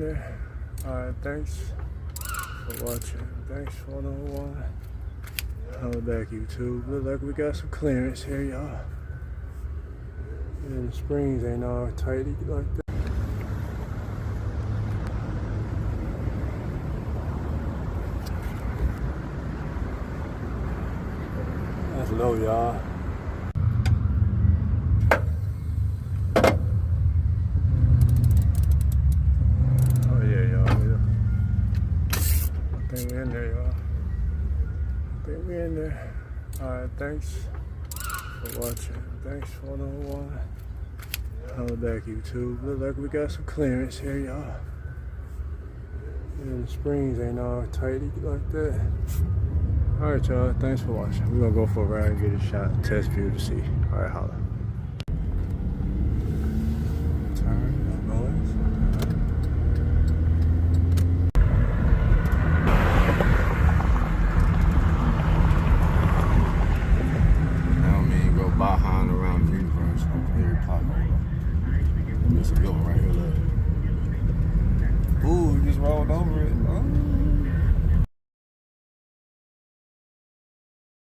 Alright, thanks for watching. Thanks for the one. Hold back YouTube. Look like we got some clearance here, y'all. And the springs ain't all tighty like that. That's low, y'all. Oh yeah, y'all. I think we're in there, y'all. I think we're in there. Alright, thanks for watching. Thanks for the one. Hold back YouTube. Look like we got some clearance here, y'all. And the springs ain't all tighty like that. Alright, y'all. Thanks for watching. We're gonna go for a ride and get a shot. Test view to see. Alright, holla. Turn, noise. Now me go behind around the universe on every pothole. There's a good one right here, look. Ooh, we just rolled over it. Oh.